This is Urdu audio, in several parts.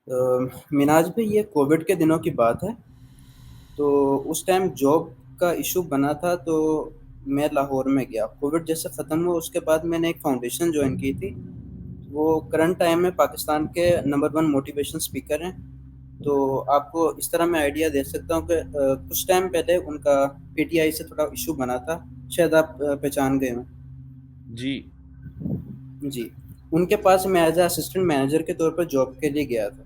مناج بھائی، یہ کووڈ کے دنوں کی بات ہے۔ تو اس ٹائم جاب کا ایشو بنا تھا، تو میں لاہور میں گیا۔ کووڈ جیسے ختم ہوا، اس کے بعد میں نے ایک فاؤنڈیشن جوائن کی تھی۔ وہ کرنٹ ٹائم میں پاکستان کے نمبر 1 موٹیویشن اسپیکر ہیں۔ تو آپ کو اس طرح میں آئیڈیا دے سکتا ہوں کہ کچھ ٹائم پہلے ان کا پی ٹی آئی سے تھوڑا ایشو بنا تھا، شاید آپ پہچان گئے ہوں۔ جی جی، ان کے پاس میں ایز اے اسسٹنٹ مینیجر کے طور پر جاب کے لیے گیا تھا۔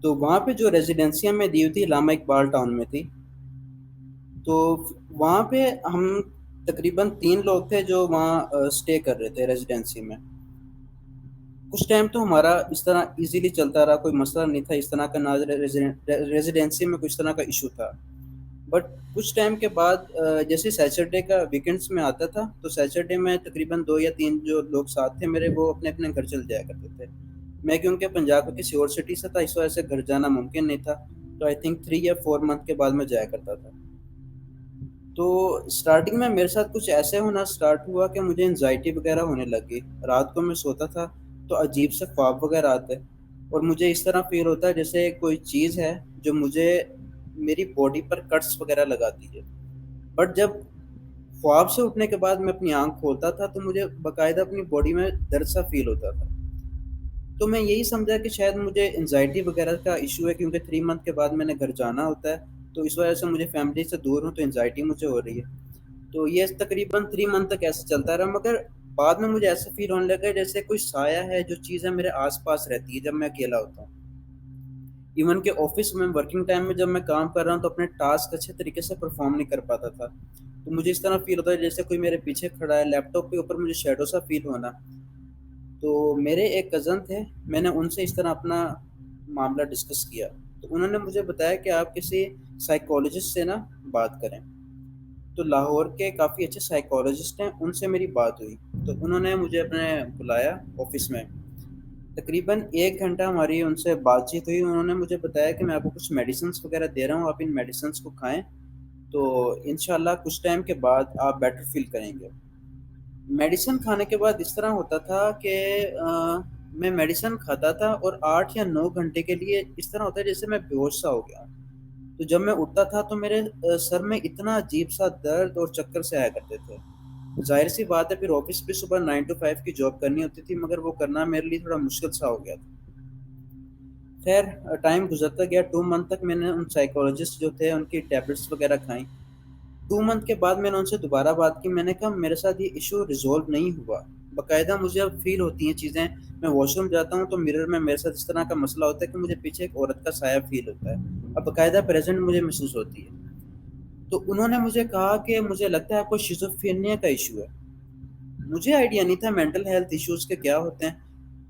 تو وہاں پہ جو ریزیڈنسیاں میں دی ہوئی تھی، علامہ اقبال ٹاؤن میں تھی۔ تو وہاں پہ ہم تقریباً 3 لوگ تھے جو وہاں اسٹے کر رہے تھے ریزیڈنسی میں۔ کچھ ٹائم تو ہمارا اس طرح ایزیلی چلتا رہا، کوئی مسئلہ نہیں تھا اس طرح کا، نہ ریزیڈنسی میں کچھ طرح کا ایشو تھا۔ بٹ کچھ ٹائم کے بعد جیسے سیچرڈے کا ویکینڈس میں آتا تھا، تو سیچرڈے میں تقریباً 2 یا 3 جو لوگ ساتھ تھے میرے، وہ اپنے اپنے گھر چل جایا کرتے تھے۔ میں کیونکہ پنجاب کے کسی اور سٹی سے تھا، اس وجہ سے گھر جانا ممکن نہیں تھا۔ تو آئی تھنک 3 یا 4 منتھ کے بعد میں جایا کرتا تھا۔ تو اسٹارٹنگ میں میرے ساتھ کچھ ایسے ہونا سٹارٹ ہوا کہ مجھے انزائٹی وغیرہ ہونے لگی۔ رات کو میں سوتا تھا تو عجیب سے خواب وغیرہ آتے، اور مجھے اس طرح فیل ہوتا ہے جیسے کوئی چیز ہے جو مجھے میری باڈی پر کٹس وغیرہ لگاتی ہے۔ بٹ جب خواب سے اٹھنے کے بعد میں اپنی آنکھ کھولتا تھا تو مجھے باقاعدہ اپنی باڈی میں درد سا فیل ہوتا تھا۔ تو میں یہی سمجھا کہ شاید مجھے انزائٹی وغیرہ کا ایشو ہے، کیونکہ 3 منتھ کے بعد میں نے گھر جانا ہوتا ہے، تو اس وجہ سے مجھے فیملی سے دور ہوں تو انزائٹی مجھے ہو رہی ہے۔ تو یہ تقریباً 3 منتھ تک ایسے چلتا رہا، مگر بعد میں مجھے ایسا فیل ہونے لگا جیسے کوئی سایہ ہے، جو چیزیں میرے آس پاس رہتی ہے جب میں اکیلا ہوتا ہوں۔ ایون کہ آفس میں ورکنگ ٹائم میں جب میں کام کر رہا ہوں تو اپنے ٹاسک اچھے طریقے سے پرفارم نہیں کر پاتا تھا۔ تو مجھے اس طرح فیل ہوتا ہے جیسے کوئی میرے پیچھے کھڑا ہے، لیپ ٹاپ کے اوپر مجھے شیڈو سا فیل ہونا۔ تو میرے ایک کزن تھے، میں نے ان سے اس طرح اپنا معاملہ ڈسکس کیا، تو انہوں نے مجھے بتایا کہ آپ کسی سائیکالوجسٹ سے نا بات کریں۔ تو لاہور کے کافی اچھے سائیکالوجسٹ ہیں، ان سے میری بات ہوئی۔ تو انہوں نے مجھے اپنے بلایا آفس میں، تقریباً 1 گھنٹہ ہماری ان سے بات چیت ہوئی۔ انہوں نے مجھے بتایا کہ میں آپ کو کچھ میڈیسنس وغیرہ دے رہا ہوں، آپ ان میڈیسنس کو کھائیں تو انشاءاللہ کچھ ٹائم کے بعد آپ بیٹر فیل کریں گے۔ میڈیسن کھانے کے بعد اس طرح ہوتا تھا کہ میں میڈیسن کھاتا تھا اور 8 یا 9 گھنٹے کے لیے اس طرح ہوتا ہے جیسے میں بے ہوش سا ہو گیا۔ تو جب میں اٹھتا تھا تو میرے سر میں اتنا عجیب سا درد اور چکر سے آیا کرتے تھے۔ ظاہر سی بات ہے، پھر آفس بھی صبح 9 to 5 کی جاب کرنی ہوتی تھی، مگر وہ کرنا میرے لیے تھوڑا مشکل سا ہو گیا تھا۔ خیر، ٹائم گزرتا گیا۔ 2 منتھ تک میں نے ان سائیکالوجسٹ جو تھے ان کی ٹیبلٹس وغیرہ کھائیں۔ 2 منتھ کے بعد میں نے ان سے دوبارہ بات کی۔ میں نے کہا میرے ساتھ یہ ایشو ریزولو نہیں ہوا، باقاعدہ مجھے اب فیل ہوتی ہیں چیزیں۔ میں واش روم جاتا ہوں تو مرر میں میرے ساتھ اس طرح کا مسئلہ ہوتا ہے کہ مجھے پیچھے ایک عورت کا سایہ فیل ہوتا ہے، اب باقاعدہ پریزنٹ مجھے محسوس ہوتی ہے۔ تو انہوں نے مجھے کہا کہ مجھے لگتا ہے آپ کو شیزوفرینیا کا ایشو ہے۔ مجھے آئیڈیا نہیں تھا مینٹل ہیلتھ ایشوز کے کیا ہوتے ہیں۔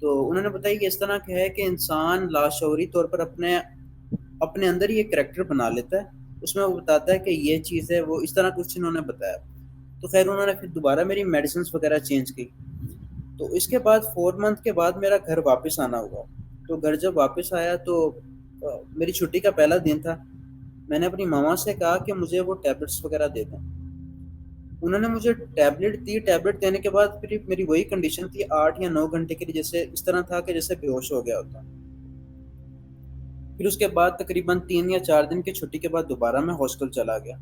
تو انہوں نے بتایا کہ اس طرح کا ہے کہ انسان لاشعوری طور پر اپنے اندر یہ کریکٹر بنا لیتا ہے، اس میں وہ بتاتا ہے کہ یہ چیز ہے، وہ اس طرح کچھ انہوں نے بتایا۔ تو خیر انہوں نے پھر دوبارہ میری میڈیسنس وغیرہ چینج کی۔ تو اس کے بعد 4 منتھ کے بعد میرا گھر واپس آنا ہوا۔ تو گھر جب واپس آیا تو میری چھٹی کا پہلا دن تھا۔ میں نے اپنی ماما سے کہا کہ مجھے وہ ٹیبلٹس وغیرہ دے دیں۔ انہوں نے مجھے ٹیبلٹ دی۔ ٹیبلٹ دینے کے بعد پھر میری وہی کنڈیشن تھی 8 یا 9 گھنٹے کے لیے، جیسے اس طرح تھا کہ جیسے بے ہوش ہو گیا ہوتا۔ پھر اس کے بعد تقریباً 3 یا 4 دن کی چھٹی کے بعد دوبارہ میں ہاسٹل چلا گیا۔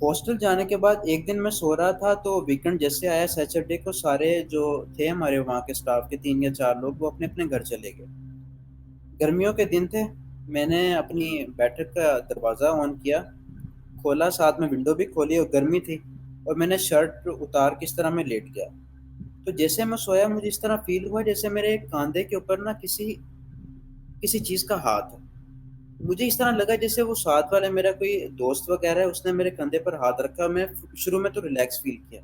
ہاسٹل جانے کے بعد ایک دن میں سو رہا تھا تو ویکنڈ جیسے آیا سیچرڈے کو، سارے جو تھے ہمارے وہاں کے سٹاف کے 3 یا 4 لوگ، وہ اپنے اپنے گھر چلے گئے۔ گرمیوں کے دن تھے۔ میں نے اپنی بیٹھک کا دروازہ آن کیا، کھولا، ساتھ میں ونڈو بھی کھولی، اور گرمی تھی، اور میں نے شرٹ اتار کے اس طرح میں لیٹ گیا۔ تو جیسے میں سویا مجھے اس طرح فیل ہوا جیسے میرے کاندھے کے اوپر نا کسی چیز کا ہاتھ ہے۔ مجھے اس طرح لگا جیسے وہ ساتھ والے میرا کوئی دوست وغیرہ ہے، اس نے میرے کندھے پر ہاتھ رکھا۔ میں شروع میں تو ریلیکس فیل کیا،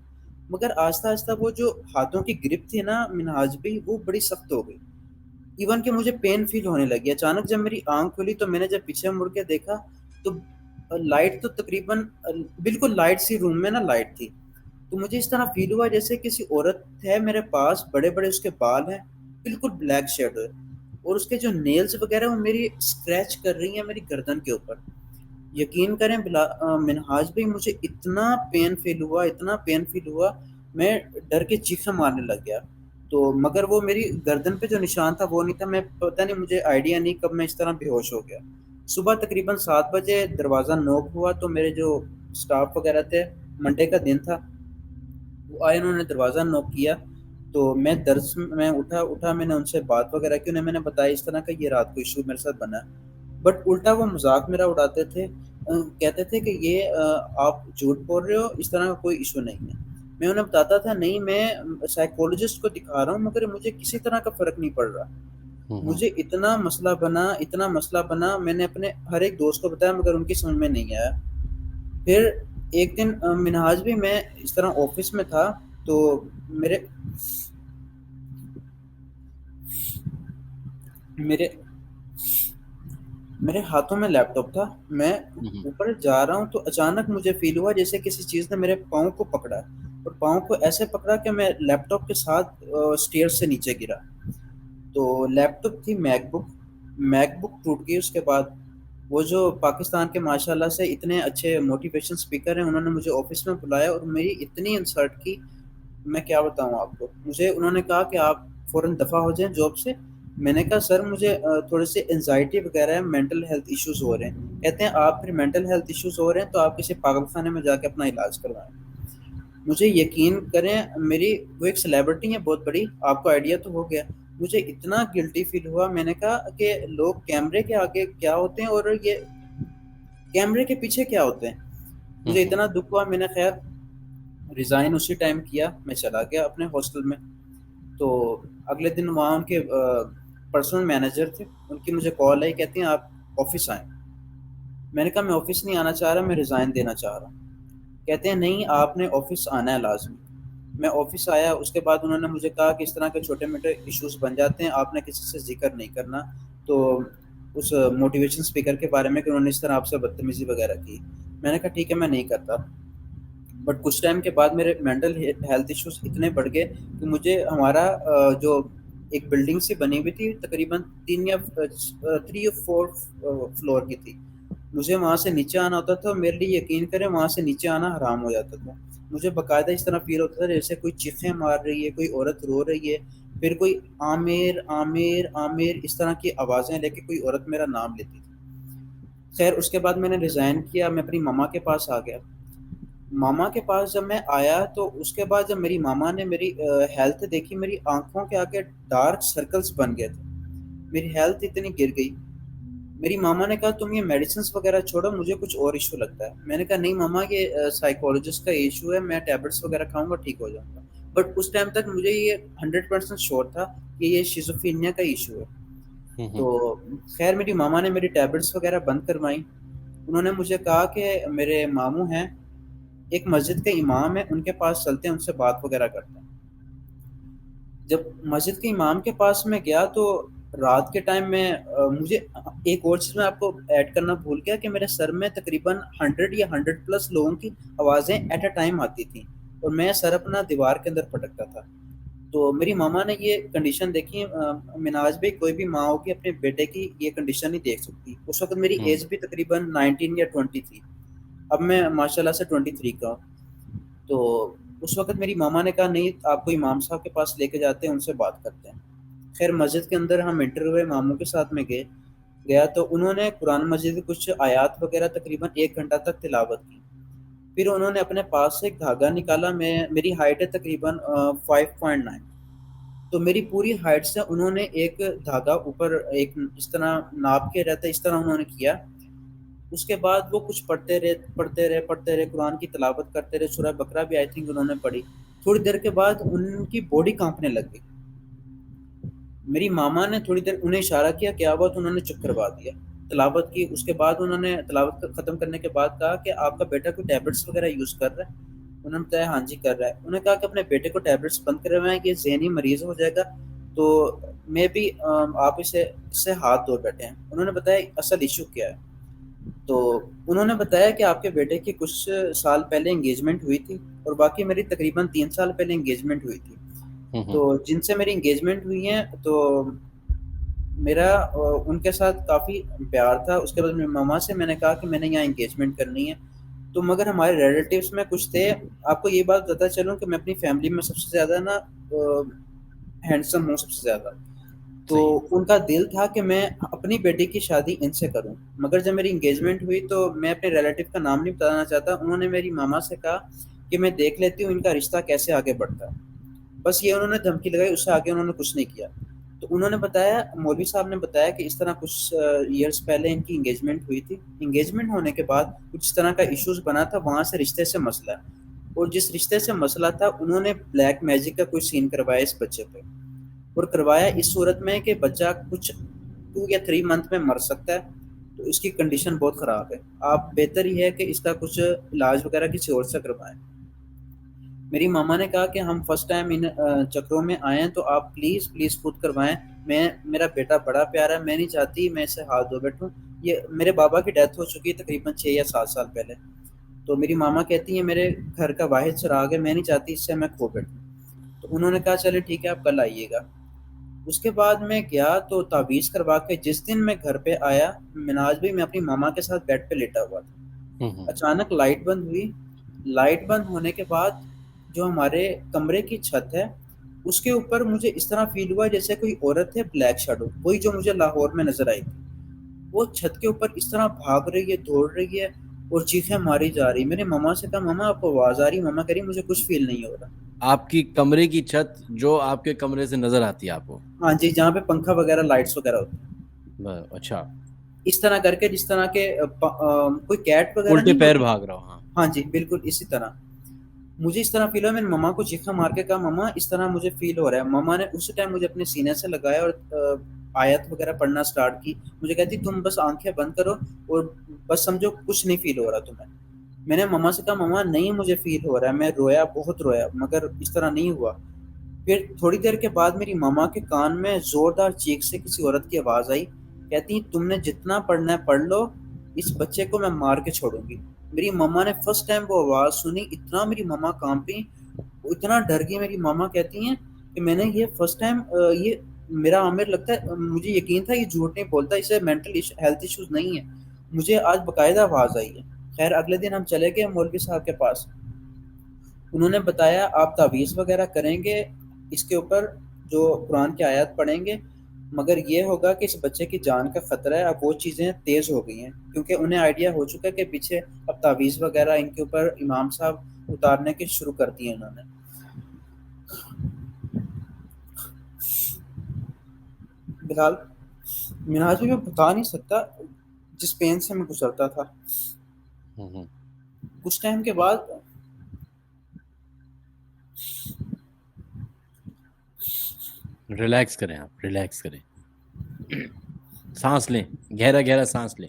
مگر آہستہ آہستہ وہ جو ہاتھوں کی گرپ تھی نا منہاج بھی، وہ بڑی سخت ہو گئی۔ ایون کہ مجھے پین فیل ہونے لگی۔ اچانک جب میری آنکھ کھلی تو میں نے جب پیچھے مڑ کے دیکھا تو لائٹ تو تقریباً بالکل لائٹ سی روم میں نا لائٹ تھی۔ تو مجھے اس طرح فیل ہوا جیسے کسی عورت ہے میرے پاس، بڑے بڑے اس کے بال ہیں، بالکل بلیک شیڈو ہے، اور اس کے جو نیلز وغیرہ وہ میری اسکریچ کر رہی ہیں میری گردن کے اوپر۔ یقین کریں منہاج بھائی، مجھے اتنا پین فیل ہوا، اتنا پین فیل ہوا، میں ڈر کے چیخیں مارنے لگ گیا۔ تو مگر وہ میری گردن پہ جو نشان تھا وہ نہیں تھا، میں پتہ نہیں، مجھے آئیڈیا نہیں کب میں اس طرح بے ہوش ہو گیا۔ صبح تقریباً 7 بجے دروازہ نوک ہوا، تو میرے جو اسٹاف وغیرہ تھے، منڈے کا دن تھا، وہ آئے، انہوں نے دروازہ نوک کیا۔ تو میں درس میں اٹھا، میں نے ان سے بات وغیرہ کی، انہیں میں نے بتایا اس طرح کا یہ رات کو ایشو میرے ساتھ بنا ہے، بٹ الٹا وہ مذاق میرا اڑاتے تھے، کہتے تھے کہ یہ آپ جھوٹ بول رہے ہو، اس طرح کا کوئی ایشو نہیں ہے۔ میں انہیں بتاتا تھا نہیں، میں سائیکولوجسٹ کو دکھا رہا ہوں، مگر مجھے کسی طرح کا فرق نہیں پڑ رہا۔ ہوں ہوں مجھے اتنا مسئلہ بنا، میں نے اپنے ہر ایک دوست کو بتایا، مگر ان کی سمجھ میں نہیں آیا۔ پھر ایک دن منہاج بھی میں اس طرح آفس میں تھا، تو میرے میرے میرے ہاتھوں میں لیپ ٹاپ تھا، میں ہوں اوپر جا رہا ہوں تو اچانک مجھے فیل ہوا جیسے کسی چیز نے میرے پاؤں کو پکڑا، اور پاؤں کو ایسے پکڑا کہ میں لیپ ٹاپ کے ساتھ اسٹیئر سے نیچے گرا۔ تو لیپ ٹاپ تھی میک بک ٹوٹ گئی۔ اس کے بعد وہ جو پاکستان کے ماشاء اللہ سے اتنے اچھے موٹیویشن اسپیکر ہیں، انہوں نے مجھے آفس میں بلایا اور میری اتنی انسلٹ کی، میں کیا بتاؤں آپ کو۔ مجھے انہوں نے کہا کہ آپ فوراً دفع ہو جائیں جاب سے۔ میں نے کہا سر مجھے تھوڑے سے انزائٹی وغیرہ ہے، مینٹل ہیلتھ ایشوز ہو رہے ہیں۔ کہتے ہیں آپ پھر مینٹل ہیلتھ ایشوز ہو رہے ہیں تو آپ کسی پاگل خانے میں جا کے اپنا علاج کروائیں۔ مجھے یقین کریں، میری وہ ایک سیلیبریٹی ہے بہت بڑی، آپ کو آئیڈیا تو ہو گیا۔ مجھے اتنا گلٹی فیل ہوا، میں نے کہا کہ لوگ کیمرے کے آگے کیا ہوتے ہیں اور یہ کیمرے کے پیچھے کیا ہوتے ہیں۔ مجھے ہوں اتنا دکھ ہوا، میں نے خیر ریزائن اسی ٹائم کیا، میں چلا گیا اپنے ہاسٹل میں۔ تو اگلے دن وہاں ان کے پرسنل مینیجر تھے، ان کی مجھے کال آئی، کہتے ہیں آپ آفس آئیں۔ میں نے کہا میں آفس نہیں آنا چاہ رہا، میں ریزائن دینا چاہ رہا ہوں۔ کہتے ہیں نہیں، آپ نے آفس آنا ہے لازمی۔ میں آفس آیا، اس کے بعد انہوں نے مجھے کہا کہ اس طرح کے چھوٹے موٹے ایشوز بن جاتے ہیں، آپ نے کسی سے ذکر نہیں کرنا۔ تو اس موٹیویشن اسپیکر کے بارے میں کہ انہوں نے اس طرح آپ سے بدتمیزی وغیرہ کی۔ میں نے کہا ٹھیک ہے، میں نہیں کرتا۔ بٹ کچھ ٹائم کے بعد میرے مینٹل ہیلتھ ایشوز اتنے بڑھ گئے کہ مجھے ہمارا جو ایک بلڈنگ سی بنی ہوئی تھی، تقریباً 3 یا 4 فلور کی تھی، مجھے وہاں سے نیچے آنا ہوتا تھا، اور میرے لیے یقین کریں وہاں سے نیچے آنا حرام ہو جاتا تھا۔ مجھے باقاعدہ اس طرح فیل ہوتا تھا جیسے کوئی چیخیں مار رہی ہے، کوئی عورت رو رہی ہے، پھر کوئی عامر عامر عامر اس طرح کی آوازیں لے کے کوئی عورت میرا نام لیتی تھی۔ خیر اس کے بعد میں نے ریزائن کیا، میں اپنی ماما کے پاس آ گیا۔ ماما کے پاس جب میں آیا تو اس کے بعد جب میری ماما نے میری ہیلتھ دیکھی، میری آنکھوں کے آگے ڈارک سرکلز بن گئے تھے، میری ہیلتھ اتنی گر گئی۔ میری ماما نے کہا تم یہ میڈیسنس وغیرہ چھوڑو، مجھے کچھ اور ایشو لگتا ہے۔ میں نے کہا نہیں ماما، یہ سائیکولوجسٹ کا ایشو ہے، میں ٹیبلٹس وغیرہ کھاؤں گا ٹھیک ہو جاؤں گا۔ بٹ اس ٹائم تک مجھے یہ 100% شور تھا کہ یہ شیزوفرینیا کا ایشو ہے۔ ہوں تو خیر میری ماما نے میری ٹیبلٹس وغیرہ بند کروائیں۔ انہوں نے مجھے کہا کہ میرے ماموں ہیں، ایک مسجد کے امام ہیں، ان کے پاس چلتے ہیں، ان سے بات وغیرہ کرتے ہیں۔ جب مسجد کے امام کے پاس میں گیا تو رات کے ٹائم میں مجھے ایک اور چیز میں آپ کو ایڈ کرنا بھول گیا کہ میرے سر میں تقریباً 100 یا 100+ لوگوں کی آوازیں ایٹ اے ٹائم آتی تھیں، اور میں سر اپنا دیوار کے اندر پٹکتا تھا۔ تو میری ماما نے یہ کنڈیشن دیکھی، مناج بھی کوئی بھی ماں ہوگی اپنے بیٹے کی یہ کنڈیشن نہیں دیکھ سکتی۔ اس وقت میری ہوں ایج بھی تقریباً 19 یا 20 تھی، اب میں ماشاء اللہ سے 23 کا ہوں۔ تو اس وقت میری ماما نے کہا نہیں، آپ کو امام صاحب کے پاس لے کے جاتے ہیں، ان سے بات کرتے ہیں۔ خیر مسجد کے اندر ہم انٹر ہوئے، ماموں کے ساتھ میں گیا تو انہوں نے قرآن مجید کی کچھ آیات وغیرہ تقریباً 1 گھنٹہ تک تلاوت کی۔ پھر انہوں نے اپنے پاس سے ایک دھاگا نکالا، میری ہائٹ ہے تقریباً 5.9، تو میری پوری ہائٹ سے انہوں نے ایک دھاگا اوپر ایک اس طرح ناپ کے رہتا ہے، اس طرح انہوں نے کیا۔ اس کے بعد وہ کچھ پڑھتے رہے قرآن کی تلاوت کرتے رہے، سورہ بقرہ بھی آئی تھنک انہوں نے پڑھی۔ تھوڑی دیر کے بعد ان کی باڈی کانپنے لگ گئی۔ میری ماما نے تھوڑی دیر انہیں اشارہ کیا کیا ہوا، تو انہوں نے چپ کروا دیا، تلاوت کی۔ اس کے بعد انہوں نے تلاوت ختم کرنے کے بعد کہا کہ آپ کا بیٹا کوئی ٹیبلٹس وغیرہ یوز کر رہا ہے؟ انہوں نے بتایا ہاں جی کر رہا ہے۔ انہوں نے کہا کہ اپنے بیٹے کو ٹیبلٹس بند کروائیں، یہ ذہنی مریض ہو جائے گا، تو میں بھی آپ اس سے ہاتھ دھو بیٹھے ہیں۔ انہوں نے بتایا اصل ایشو کیا ہے۔ تو انہوں نے بتایا کہ آپ کے بیٹے کی کچھ سال پہلے انگیجمنٹ ہوئی تھی، اور باقی میری تقریباً 3 سال پہلے انگیجمنٹ ہوئی تھی۔ ہوں تو جن سے میری انگیجمنٹ ہوئی ہیں تو میرا ان کے ساتھ کافی پیار تھا۔ اس کے بعد میری ماما سے میں نے کہا کہ میں نے یہاں انگیجمنٹ کرنی ہے، تو مگر ہمارے ریلیٹیوس میں کچھ تھے۔ آپ کو یہ بات بتا چلوں کہ میں اپنی فیملی میں سب سے زیادہ نا ہینڈسم ہوں سب سے زیادہ. تو صحیح. ان کا دل تھا کہ میں اپنی بیٹی کی شادی ان سے کروں. مگر جب میری انگیجمنٹ ہوئی تو میں اپنے ریلیٹو کا نام نہیں بتانا چاہتا. انہوں نے میری ماما سے کہا کہ میں دیکھ لیتی ہوں ان کا رشتہ کیسے آگے بڑھتا ہے. بس یہ انہوں نے دھمکی لگائی, اس سے آگے انہوں نے کچھ نہیں کیا. تو انہوں نے بتایا, مولوی صاحب نے بتایا کہ اس طرح کچھ ایئرس پہلے ان کی انگیجمنٹ ہوئی تھی. انگیجمنٹ ہونے کے بعد کچھ اس طرح کا ایشوز بنا تھا, وہاں سے رشتے سے مسئلہ ہے. اور جس رشتے سے مسئلہ تھا انہوں نے بلیک میجک کا کوئی سین کروایا اس بچے پہ. اور کروایا اس صورت میں کہ بچہ کچھ 2 یا 3 منتھ میں مر سکتا ہے. تو اس کی کنڈیشن بہت خراب ہے. آپ بہتر ہی ہے کہ اس کا کچھ علاج وغیرہ کسی اور سے کروائیں. میری ماما نے کہا کہ ہم فرسٹ ٹائم ان چکروں میں آئے ہیں تو آپ پلیز پلیز خود کروائیں. میرا بیٹا بڑا پیارا ہے, میں نہیں چاہتی میں اسے ہاتھ دھو بیٹھوں. یہ میرے بابا کی ڈیتھ ہو چکی ہے تقریباً 6 یا 7 سال پہلے. تو میری ماما کہتی ہیں میرے گھر کا واحد چراغ ہے, میں نہیں چاہتی اس سے میں کھو بیٹھوں. تو انہوں نے کہا چلے ٹھیک ہے آپ کل آئیے گا. اس کے بعد میں گیا تو تعویذ کروا کے جس دن میں گھر پہ آیا, مناج بھی میں اپنی ماما کے ساتھ بیڈ پہ لیٹا ہوا تھا. اچانک لائٹ بند ہوئی. لائٹ بند ہونے کے بعد جو ہمارے کمرے کی چھت ہے اس کے اوپر مجھے اس طرح فیل ہوا جیسے کوئی عورت ہے بلیک شیڈو, وہی جو مجھے لاہور میں نظر آئی تھی. وہ چھت کے اوپر اس طرح بھاگ رہی ہے, دوڑ رہی ہے اور چیخیں ماری جا رہی. میں نے ماما سے کہا ماما آپ کو آواز آ رہی؟ ماما کہہ رہی مجھے کچھ فیل نہیں ہو رہا. آپ کی کمرے کی چھت جو آپ کے کمرے سے نظر آتی ہے آپ کو؟ ہاں جی, جہاں پہ پنکھا وغیرہ لائٹس وغیرہ ہوتی ہیں. اچھا. اس طرح کر کے جس طرح کے کوئی کیٹ وغیرہ الٹے نہیں پیر ہوتی. بھاگ رہا ہوں. ہاں. ہاں جی بالکل اسی طرح مجھے اس طرح فیل ہوا. میں نے ماما کو چیخا مار کے کہا ماما اس طرح مجھے فیل ہو رہا ہے. ماما نے اسی ٹائم مجھے اپنے سینے سے لگایا اور آیت وغیرہ پڑھنا سٹارٹ کی. مجھے کہتی تم بس آنکھیں بند کرو اور بس سمجھو کچھ نہیں فیل ہو رہا تمہیں. میں نے ماما سے کہا ماما نہیں مجھے فیل ہو رہا ہے. میں رویا, بہت رویا, مگر اس طرح نہیں ہوا. پھر تھوڑی دیر کے بعد میری ماما کے کان میں زوردار چیخ سے کسی عورت کی آواز آئی. کہتی تم نے جتنا پڑھنا ہے پڑھ لو, اس بچے کو میں مار کے چھوڑوں گی. میری ماما نے فرسٹ ٹائم وہ آواز سنی, اتنا میری ماما کانپی, اتنا ڈر گئی. میری ماما کہتی ہیں کہ میں نے یہ فرسٹ ٹائم یہ میرا عامر لگتا ہے, مجھے یقین تھا یہ جھوٹ نہیں بولتا, اسے مینٹل ہیلتھ ایشوز نہیں ہے. مجھے آج باقاعدہ آواز آئی ہے. خیر اگلے دن ہم چلے گئے مولوی صاحب کے پاس. انہوں نے بتایا آپ تعویذ وغیرہ کریں گے اس کے اوپر, جو قرآن کی آیات پڑھیں گے, مگر یہ ہوگا کہ اس بچے کی جان کا خطرہ ہے. اب وہ چیزیں تیز ہو گئی ہیں کیونکہ انہیں آئیڈیا ہو چکا ہے کہ پیچھے اب تعویذ وغیرہ ان کے اوپر امام صاحب اتارنے کی شروع کر دی ہیں انہوں نے. بلال مناج بھی میں بتا نہیں سکتا جس پین سے میں گزرتا تھا. کچھ ٹائم کے بعد ریلیکس کریں, آپ ریلیکس کریں, سانس لیں, گہرا گہرا سانس لیں.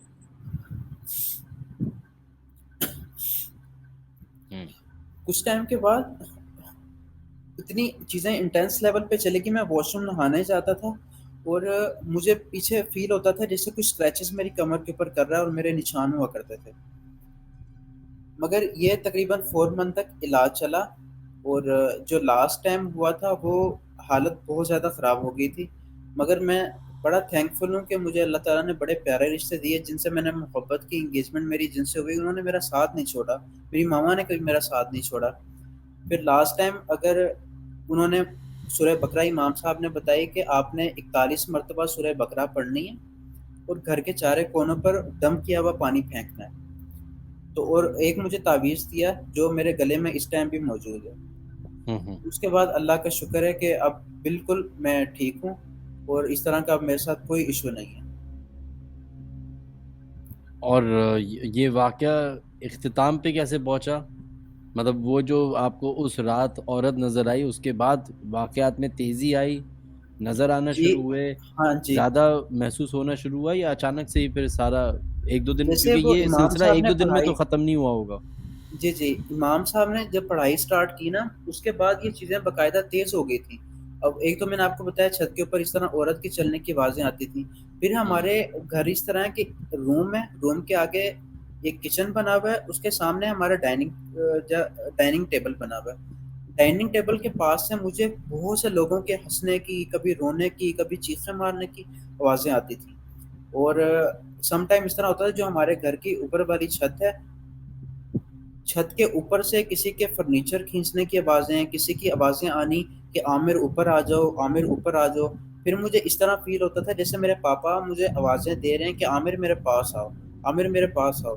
کچھ ٹائم کے بعد اتنی چیزیں انٹینس لیول پہ چلے کہ میں واش روم نہانے جاتا تھا اور مجھے پیچھے فیل ہوتا تھا جیسے کچھ اسکریچز میری کمر کے اوپر کر رہا ہے اور میرے نشان ہوا کرتے تھے. مگر یہ تقریباً 4 منتھ تک علاج چلا اور جو لاسٹ ٹائم ہوا تھا وہ حالت بہت زیادہ خراب ہو گئی تھی. مگر میں بڑا تھینک فل ہوں کہ مجھے اللہ تعالیٰ نے بڑے پیارے رشتے دیے جن سے میں نے محبت کی. انگیجمنٹ میری جن سے ہوئی انہوں نے میرا ساتھ نہیں چھوڑا, میری ماما نے کبھی میرا ساتھ نہیں چھوڑا. پھر لاسٹ ٹائم اگر انہوں نے سورہ بقرہ, امام صاحب نے بتائی کہ آپ نے 41 مرتبہ سورہ بقرہ پڑھنی ہے اور گھر کے چارے کونوں پر دم کیا ہوا پانی پھینکنا ہے. تو اور ایک مجھے تعویذ دیا جو میرے گلے میں اس ٹائم بھی موجود ہے. اس کے بعد اللہ کا شکر ہے کہ اب بالکل میں ٹھیک ہوں اور اس طرح کا اب میرے ساتھ کوئی ایشو نہیں ہے. اور یہ واقعہ اختتام پہ کیسے پہنچا؟ مطلب وہ جو آپ کو اس رات عورت نظر آئی, اس کے بعد واقعات میں تیزی آئی, نظر آنا جی شروع ہوئے, ہاں جی, زیادہ محسوس ہونا شروع ہوا, یا اچانک سے ہی پھر سارا 1-2 دن, جیسے کیونکہ وہ یہ امام سلسلہ صاحب نے 1-2 دن میں پڑھائی, تو ختم نہیں ہوا ہوگا. جی جی امام صاحب نے جب پڑھائی سٹارٹ کی نا اس کے بعد یہ چیزیں باقاعدہ تیز ہو گئی تھیں. اب ایک تو میں نے آپ کو بتایا چھت کے اوپر اس طرح عورت کی چلنے کی آوازیں آتی تھیں. پھر ہمارے گھر اس طرح ہے کہ روم ہے, روم کے آگے ایک کچن بنا ہوا ہے, اس کے سامنے ہمارا ڈائننگ ٹیبل بنا ہوا ہے. ڈائننگ ٹیبل کے پاس سے مجھے بہت سے لوگوں کے ہنسنے کی, کبھی رونے کی, کبھی چیخیں مارنے کی آوازیں آتی تھیں. اور سم ٹائم اس طرح ہوتا ہے جو ہمارے گھر کی اوپر والی چھت ہے چھت کے اوپر سے کسی کے فرنیچر کھینچنے کی آوازیں، کسی کی آوازیں آنی کہ عامر اوپر آ جاؤ، عامر اوپر آ جاؤ. پھر مجھے اس طرح فیل ہوتا تھا جیسے میرے پاپا مجھے آوازیں دے رہے ہیں کہ عامر میرے پاس آؤ، عامر میرے پاس آؤ.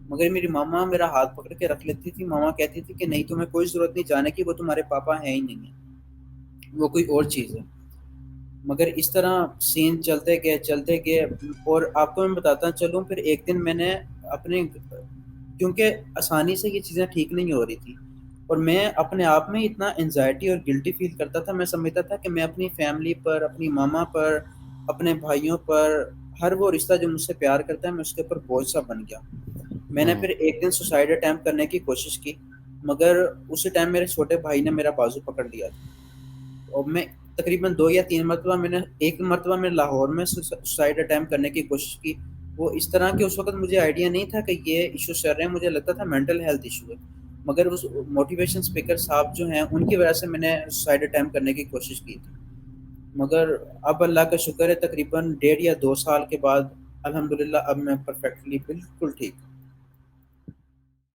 مگر میری ماما میرا ہاتھ پکڑ کے رکھ لیتی تھی. ماما کہتی تھی کہ نہیں، تمہیں کوئی ضرورت نہیں جانے کی، وہ تمہارے پاپا ہیں ہی نہیں ہے، وہ کوئی اور چیز ہے. مگر اس طرح سین چلتے گئے. اور آپ کو میں بتاتا چلوں، پھر ایک دن میں نے اپنے، کیونکہ آسانی سے یہ چیزیں ٹھیک نہیں ہو رہی تھی، اور میں اپنے آپ میں اتنا انزائٹی اور گلٹی فیل کرتا تھا. میں سمجھتا تھا کہ میں اپنی فیملی پر، اپنی ماما پر، اپنے بھائیوں پر، ہر وہ رشتہ جو مجھ سے پیار کرتا ہے، میں اس کے اوپر بوجھ سا بن گیا. میں نے ہوں پھر ایک دن سوسائڈ اٹیمپٹ کرنے کی کوشش کی، مگر اسی ٹائم میرے چھوٹے بھائی نے میرا بازو پکڑ لیا تھا. اور میں تقریباً 2 یا 3 مرتبہ، میں نے ایک مرتبہ میں لاہور میں سوسائڈ اٹیمپٹ کرنے کی کوشش کی. وہ اس طرح کہ اس وقت مجھے آئیڈیا نہیں تھا کہ یہ ایشو چل رہے ہیں، مجھے لگتا تھا مینٹل ہیلتھ ایشو ہے. مگر اس موٹیویشن اسپیکر صاحب جو ہیں، ان کی وجہ سے میں نے سوسائڈ اٹیمپٹ کرنے کی کوشش کی تھی. مگر اب اللہ کا شکر ہے، تقریباً 1.5 یا 2 سال کے بعد الحمدللہ اب میں پرفیکٹلی بالکل ٹھیک.